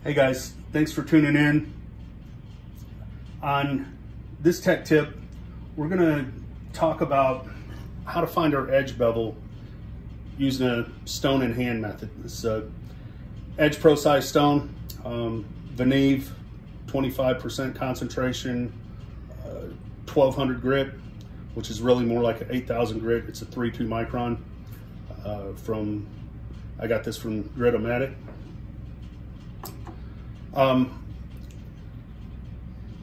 Hey guys, thanks for tuning in. On this tech tip, we're gonna talk about how to find our edge bevel using a stone in hand method. This is a Edge Pro size stone, Veneve, 25% concentration, 1200 grit, which is really more like an 8000 grit. It's a 3.2 micron. I got this from Grit-O-Matic.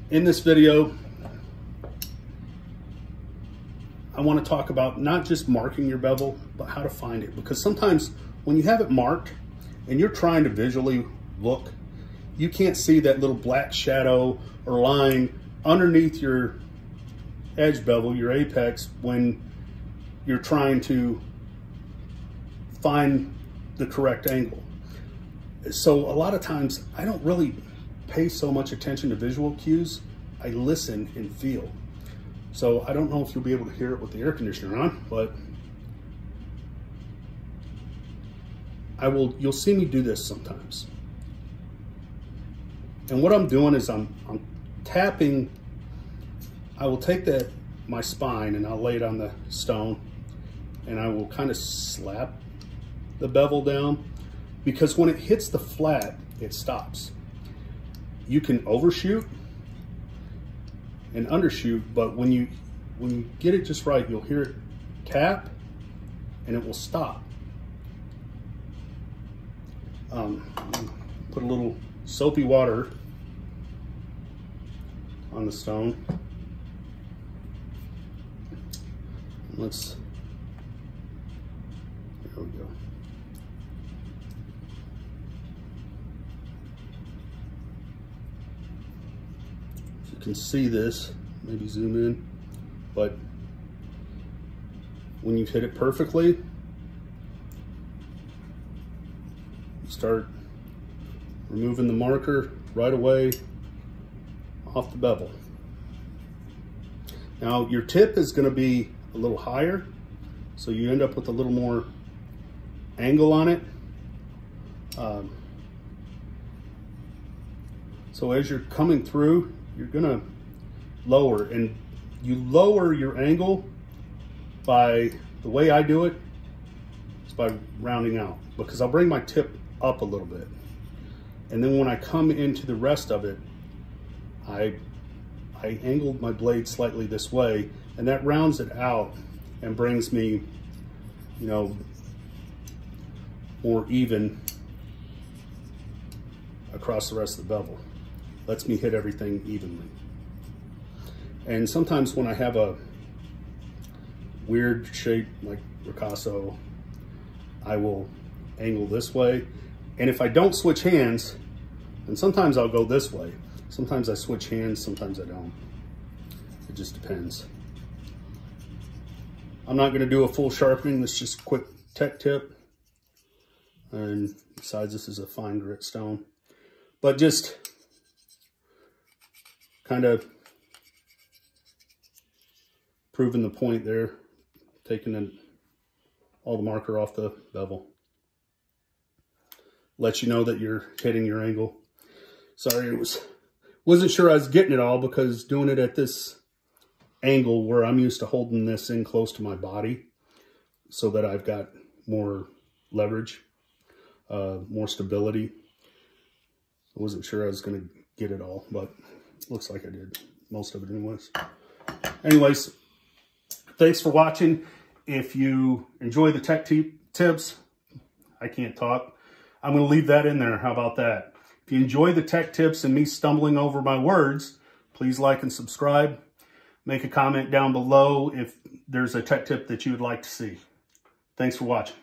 In this video, I want to talk about not just marking your bevel, but how to find it. Because sometimes when you have it marked and you're trying to visually look, you can't see that little black shadow or line underneath your edge bevel, your apex, when you're trying to find the correct angle. So a lot of times I don't really pay so much attention to visual cues. I listen and feel. So I don't know if you'll be able to hear it with the air conditioner on, but you'll see me do this sometimes. And what I'm doing is I'm tapping. I will take my spine and I'll lay it on the stone and I will kind of slap the bevel down, because when it hits the flat, it stops. You can overshoot and undershoot, but when you get it just right, you'll hear it tap and it will stop. Put a little soapy water on the stone. There we go. You can see this, maybe zoom in, but when you've hit it perfectly, you start removing the marker right away off the bevel. Now your tip is going to be a little higher, so you end up with a little more angle on it. So as you're coming through, you're gonna lower, and you lower your angle by, the way I do it is by rounding out, because I'll bring my tip up a little bit, and then when I come into the rest of it, I angled my blade slightly this way, and that rounds it out and brings me, you know, more even across the rest of the bevel. Lets me hit everything evenly. And sometimes when I have a weird shape like ricasso, I will angle this way. And if I don't switch hands, and sometimes I'll go this way. Sometimes I switch hands, sometimes I don't. It just depends. I'm not gonna do a full sharpening. This is just a quick tech tip. And besides, this is a fine grit stone. But just kind of proving the point there, taking all the marker off the bevel. Let you know that you're hitting your angle. Sorry, wasn't sure I was getting it all, because doing it at this angle where I'm used to holding this in close to my body so that I've got more leverage, more stability. I wasn't sure I was going to get it all, but looks like I did most of it anyways. Thanks for watching. If you enjoy the tech tips, I can't talk, I'm going to leave that in there. How about that? If you enjoy the tech tips and me stumbling over my words, please like and subscribe. Make a comment down below if there's a tech tip that you would like to see. Thanks for watching.